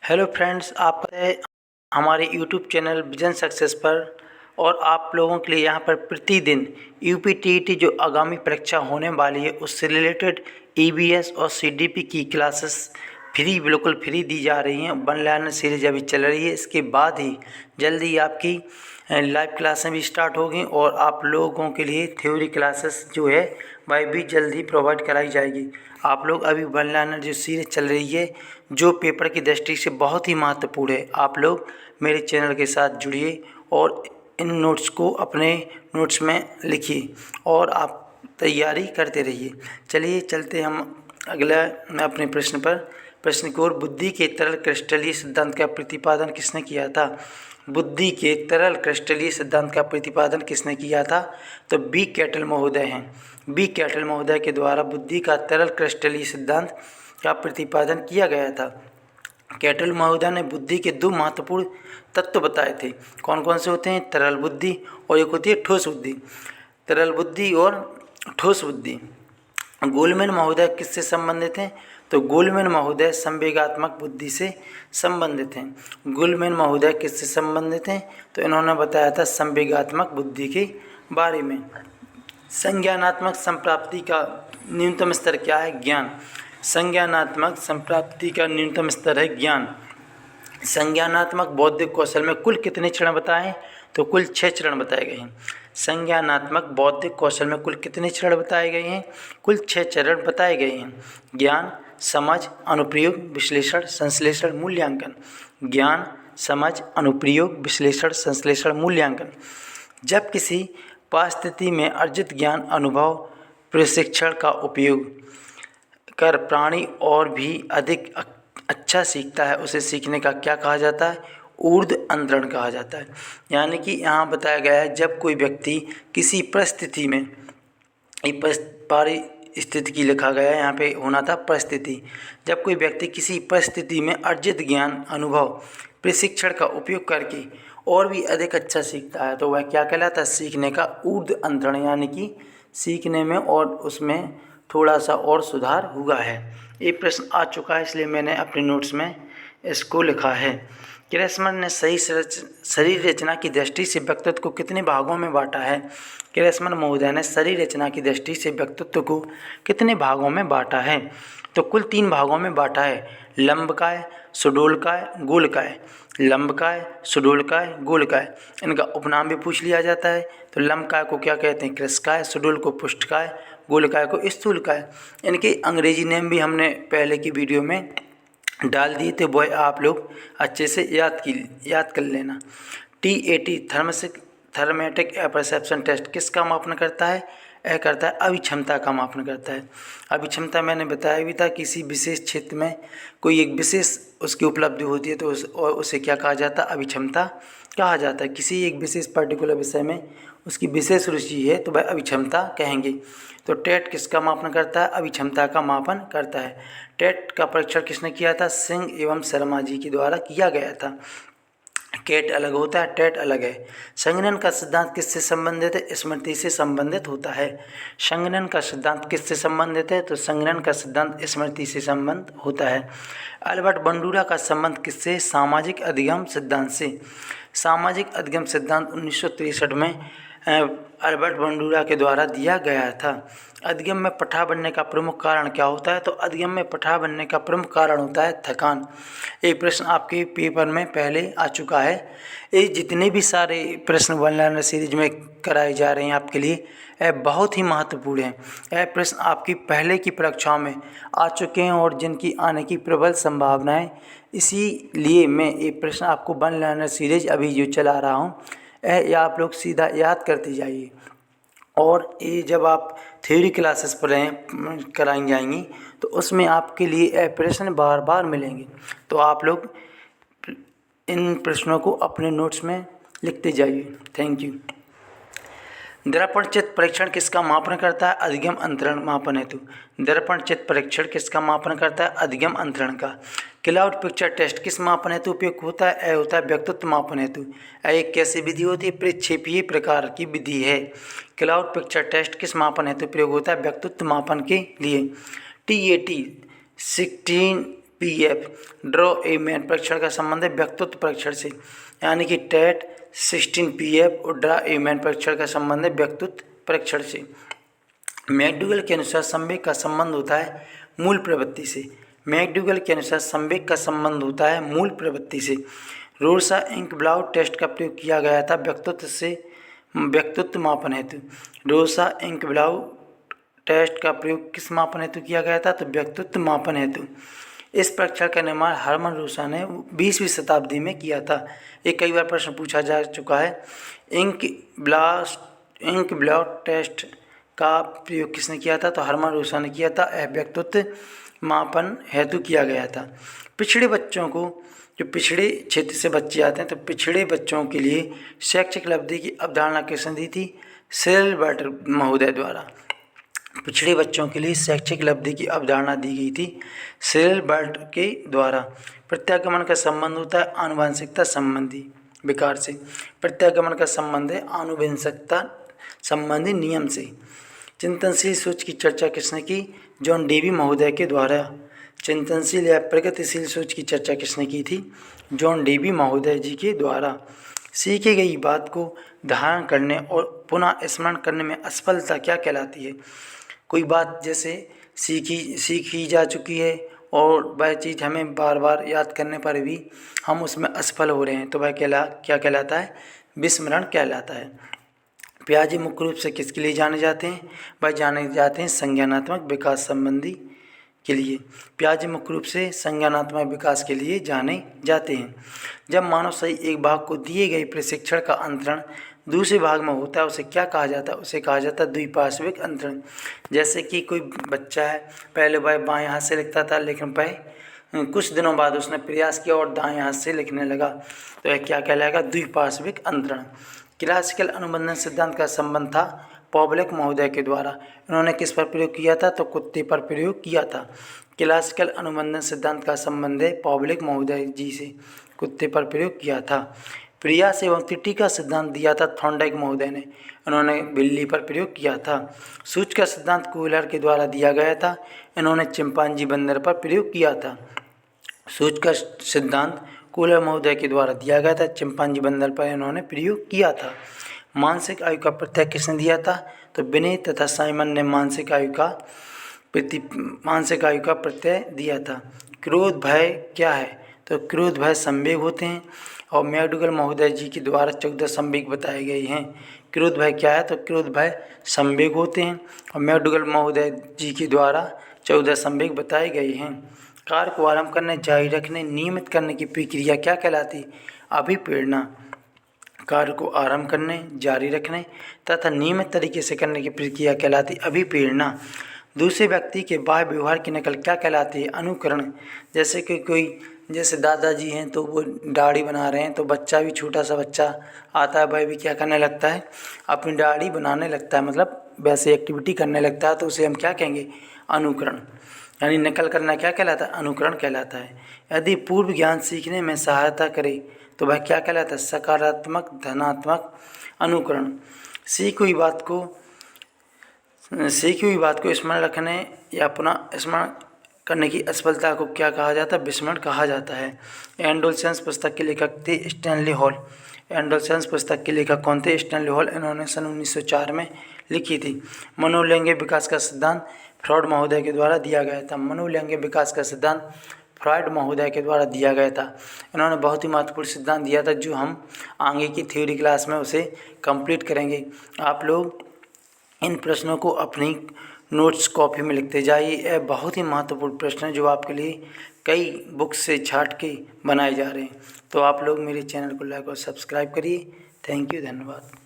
Hello friends, आपका है हमारे यूट्यूब चैनल विजन सक्सेस पर। और आप लोगों के लिए यहाँ पर प्रतिदिन यूपीटीईटी जो आगामी परीक्षा होने वाली है उससे रिलेटेड ईवीएस और सीडीपी की क्लासेस बिल्कुल फ्री दी जा रही हैं। वन लाइनर सीरीज अभी चल रही है, इसके बाद ही जल्दी आपकी लाइव क्लासें भी स्टार्ट होगी और आप लोगों के लिए थ्योरी क्लासेस जो है वह भी जल्द ही प्रोवाइड कराई जाएगी। आप लोग अभी वन लाइनर जो सीरीज चल रही है जो पेपर की दृष्टि से बहुत ही महत्वपूर्ण है, आप लोग मेरे चैनल के साथ जुड़िए और इन नोट्स को अपने नोट्स में लिखिए और आप तैयारी करते रहिए। चलिए चलते हम अगला अपने प्रश्न की ओर। बुद्धि के तरल क्रिस्टलीय सिद्धांत का प्रतिपादन किसने किया था? बुद्धि के तरल क्रिस्टलीय सिद्धांत का प्रतिपादन किसने किया था? तो बी कैटल महोदय हैं। बी कैटल महोदय के द्वारा बुद्धि का तरल क्रिस्टलीय सिद्धांत का प्रतिपादन किया गया था। कैटल महोदय ने बुद्धि के दो महत्वपूर्ण तत्व बताए थे। कौन कौन से होते हैं? तरल बुद्धि और एक होती है ठोस बुद्धि। तरल बुद्धि और ठोस बुद्धि। गोलमैन महोदय किससे संबंधित हैं? तो गोलमैन महोदय संवेगात्मक बुद्धि से संबंधित हैं। गोलमैन महोदय किससे संबंधित हैं? तो इन्होंने बताया था संवेगात्मक बुद्धि के बारे में। संज्ञानात्मक संप्राप्ति का न्यूनतम स्तर क्या है? ज्ञान। संज्ञानात्मक संप्राप्ति का न्यूनतम स्तर है ज्ञान। संज्ञानात्मक बौद्धिक कौशल में कुल कितने चरण बताएं? तो कुल 6 चरण बताए गए हैं। संज्ञानात्मक बौद्धिक कौशल में कुल कितने चरण बताए गए हैं? कुल 6 चरण बताए गए हैं। ज्ञान, समझ, अनुप्रयोग, विश्लेषण, संश्लेषण, मूल्यांकन। ज्ञान, समझ, अनुप्रयोग, विश्लेषण, संश्लेषण, मूल्यांकन। जब किसी परिस्थिति में अर्जित ज्ञान, अनुभव, प्रशिक्षण का उपयोग कर प्राणी और भी अधिक अच्छा सीखता है, उसे सीखने का क्या कहा जाता है? ऊर्ध्व अंतरण कहा जाता है। यानी कि यहाँ बताया गया है जब कोई व्यक्ति किसी परिस्थिति में, परिस्थिति की लिखा गया है, यहाँ पे होना था परिस्थिति। जब कोई व्यक्ति किसी परिस्थिति में अर्जित ज्ञान, अनुभव, प्रशिक्षण का उपयोग करके और भी अधिक अच्छा सीखता है तो वह क्या कहलाता है? सीखने का ऊर्ध्व अंतरण, यानी कि सीखने में और उसमें थोड़ा सा और सुधार हुआ है। ये प्रश्न आ चुका है इसलिए मैंने अपने नोट्स में इसको लिखा है। क्रेसमर ने सही शरीर रचना की दृष्टि से व्यक्तित्व को कितने भागों में बांटा है? क्रेसमर महोदय ने शरीर रचना की दृष्टि से व्यक्तित्व को कितने भागों में बांटा है? तो कुल 3 भागों में बांटा है। लंबकाय, सुडोलकाय, गोलकाय। लंबकाय, सुडोलकाय, गोलकाय। इनका उपनाम भी पूछ लिया जाता है। तो लंबकाय को क्या कहते हैं? कृशकाय। सुडोल को पुष्टकाय, गोलकाय को स्थूलकाय। इनके अंग्रेजी नेम भी हमने पहले की वीडियो में डाल दिए थे, वो आप लोग अच्छे से याद कर लेना। TAT थर्मेटिक परसेप्शन टेस्ट किसका मापन करता है? यह करता है अभिक्षमता का मापन करता है। अभिक्षमता मैंने बताया भी था, किसी विशेष क्षेत्र में कोई एक विशेष उसकी उपलब्धि होती है तो उसे क्या कहा जाता है? अभिक्षमता कहा जाता है। किसी एक विशेष पर्टिकुलर विषय में उसकी विशेष रुचि है तो वह अभिक्षमता कहेंगे। तो टेट किसका मापन करता है? अभिक्षमता का मापन करता है। टेट का परीक्षण किसने किया था? सिंह एवं शर्मा जी के द्वारा किया गया था। कैट अलग होता है, टेट अलग है। संगणन का सिद्धांत किससे संबंधित है? स्मृति से संबंधित होता है। संगणन का सिद्धांत किससे संबंधित है? तो संगणन का सिद्धांत स्मृति से संबंध होता है। अल्बर्ट बंडूरा का संबंध किससे? सामाजिक अधिगम सिद्धांत से। सामाजिक अधिगम सिद्धांत 1963 में अल्बर्ट बंडूरा के द्वारा दिया गया था। अधिगम में पठा बनने का प्रमुख कारण क्या होता है? तो अधिगम में पठा बनने का प्रमुख कारण होता है थकान। ये प्रश्न आपके पेपर में पहले आ चुका है। ये जितने भी सारे प्रश्न वन लाइनर सीरीज में कराए जा रहे हैं आपके लिए, यह बहुत ही महत्वपूर्ण है। यह प्रश्न आपकी पहले की परीक्षाओं में आ चुके हैं और जिनकी आने की प्रबल संभावनाएं, इसीलिए मैं ये प्रश्न आपको वन लाइनर सीरीज अभी जो चला रहा हूँ यह आप लोग सीधा याद करते जाइए। और ये जब आप थ्योरी क्लासेस पर कराई जाएंगी तो उसमें आपके लिए प्रश्न बार बार मिलेंगे, तो आप लोग इन प्रश्नों को अपने नोट्स में लिखते जाइए। Thank you. दर्पण चित्त परीक्षण किसका मापन करता है? अधिगम अंतरण मापन हेतु। दर्पण चित्त परीक्षण किसका मापन करता है? अधिगम अंतरण का। क्लाउड पिक्चर टेस्ट किस मापन हेतु उपयोग होता है? यह होता है व्यक्तित्व मापन हेतु। एक कैसी विधि होती है? प्रक्षेपीय प्रकार की विधि है। क्लाउड पिक्चर टेस्ट किस मापन हेतु प्रयोग होता है? व्यक्तित्व मापन के लिए। TAT PF draw a man परीक्षण का संबंध है वक्तृत्व परीक्षण से, यानी कि टेट 16 PF और ड्रॉ ए मैन परीक्षण का संबंध है वक्तृत्व परीक्षण से। मैकडूगल के अनुसार संवेग का संबंध होता है मूल प्रवृत्ति से। मैकडूगल के अनुसार संवेग का संबंध होता है मूल प्रवृत्ति से। रोर्सा इंक-ब्लाउ टेस्ट का प्रयोग किया गया था वक्तृत्व मापन हेतु। रोर्सा इंक-ब्लाउ टेस्ट का प्रयोग किस मापन हेतु किया गया था? तो वक्तृत्व मापन हेतु। इस परीक्षण का निर्माण हरमन रोसा ने 20वीं शताब्दी में किया था। ये कई बार प्रश्न पूछा जा चुका है। इंक-ब्लाउ टेस्ट का प्रयोग किसने किया था? तो हरमन रोसा ने किया था। यह वक्तृत्व मापन हेतु किया गया था। पिछड़े बच्चों को, जो पिछड़े क्षेत्र से बच्चे आते हैं, तो पिछड़े बच्चों के लिए शैक्षिक उपलब्धि की अवधारणा किसने दी थी? सिरिल बर्टर महोदय द्वारा। पिछड़े बच्चों के लिए शैक्षिक उपलब्धि की अवधारणा दी गई थी सिरिल बर्टर के द्वारा। प्रत्यागमन का संबंध होता है आनुवंशिकता संबंधी विकार से। प्रत्यागमन का संबंध है आनुवंशिकता संबंधी नियम से। चिंतनशील सोच की चर्चा किसने की? जॉन डेवी महोदय के द्वारा। चिंतनशील या प्रगतिशील सोच की चर्चा किसने की थी? जॉन डेवी महोदय जी के द्वारा। सीखी गई बात को धारण करने और पुनः स्मरण करने में असफलता क्या कहलाती है? कोई बात जैसे सीखी जा चुकी है और वह चीज़ हमें बार बार याद करने पर भी हम उसमें असफल हो रहे हैं, तो वह क्या कहलाता है? विस्मरण कहलाता है। पियाजे मुख्य रूप से किसके लिए जाने जाते हैं? वह जाने जाते हैं संज्ञानात्मक विकास संबंधी के लिए। पियाजे मुख्य रूप से संज्ञानात्मक विकास के लिए जाने जाते हैं। जब मानव शरीर एक भाग को दिए गए प्रशिक्षण का अंतरण दूसरे भाग में होता है, उसे क्या कहा जाता है? उसे कहा जाता है द्विपार्श्विक अंतरण। जैसे कि कोई बच्चा है, पहले वह बाएं हाथ से लिखता था, लेकिन कुछ दिनों बाद उसने प्रयास किया और दाएं हाथ से लिखने लगा, तो यह क्या कहलाएगा? द्विपार्श्विक अंतरण। क्लासिकल अनुबंधन सिद्धांत का संबंध था पॉवलोव महोदय के द्वारा। इन्होंने किस पर प्रयोग किया था? तो कुत्ते पर प्रयोग किया था। क्लासिकल अनुबंधन सिद्धांत का संबंध है पॉवलोव महोदय जी से, कुत्ते पर प्रयोग किया था। प्रयास एवं त्रुटि का सिद्धांत दिया था थॉर्नडाइक महोदय ने। इन्होंने बिल्ली पर प्रयोग किया था। सूच का सिद्धांत कूलर के द्वारा दिया गया था। इन्होंने चिंपांजी बंदर पर प्रयोग किया था। सूच का सिद्धांत कूलर महोदय के द्वारा दिया गया था। चिंपांजी बंदर पर इन्होंने प्रयोग किया था। मानसिक आयु का प्रत्यय किसने दिया था? तो बिने तथा साइमन ने मानसिक आयु का प्रत्यय दिया था। क्रोध भय क्या है? तो क्रोध भय संवेग होते हैं और मैकडूगल महोदय जी के द्वारा 14 संवेग बताए गए हैं। क्रोध भय क्या है? तो क्रोध भय संवेग होते हैं और मैकडूगल महोदय जी के द्वारा 14 संवेग बताए गए हैं। कार्य को आरंभ करने, जारी रखने, नियमित करने की प्रक्रिया क्या कहलाती? अभिप्रेरणा। कार्य को आरंभ करने, जारी रखने तथा नियमित तरीके से करने की प्रक्रिया कहलाती अभिप्रेरणा। दूसरे व्यक्ति के बाह्य व्यवहार की नकल क्या कहलाती है? अनुकरण। जैसे कि जैसे दादाजी हैं तो वो दाढ़ी बना रहे हैं, तो बच्चा भी, छोटा सा बच्चा आता है, वह भी क्या करने लगता है? अपनी दाढ़ी बनाने लगता है, मतलब वैसे एक्टिविटी करने लगता है, तो उसे हम क्या कहेंगे? अनुकरण। यानी नकल करना क्या कहलाता है? अनुकरण कहलाता है। यदि पूर्व ज्ञान सीखने में सहायता करे तो वह क्या कहलाता है? सकारात्मक धनात्मक अनुकरण। सीखी हुई बात को स्मरण रखने या पुनः स्मरण करने की असफलता को क्या कहा जाता है? विस्मरण कहा जाता है। एंडोलसेंस पुस्तक के लेखक थे स्टैनली हॉल। एंडोलसेंस पुस्तक के लेखक कौन थे? Stanley hall. इन्होंने सन 1904 में लिखी थी। मनोलैंगिक विकास का सिद्धांत फ्रॉड महोदय के द्वारा दिया गया था। मनोलैंगिक विकास का सिद्धांत फ्रॉड महोदय के द्वारा दिया गया था। इन्होंने बहुत ही महत्वपूर्ण सिद्धांत दिया था, जो हम आगे की थ्योरी क्लास में उसे कंप्लीट करेंगे। आप लोग इन प्रश्नों को अपनी नोट्स कॉपी में लिखते जाइए। यह बहुत ही महत्वपूर्ण प्रश्न है जो आपके लिए कई बुक्स से छांट के बनाए जा रहे हैं। तो आप लोग मेरे चैनल को लाइक और सब्सक्राइब करिए। थैंक यू, धन्यवाद।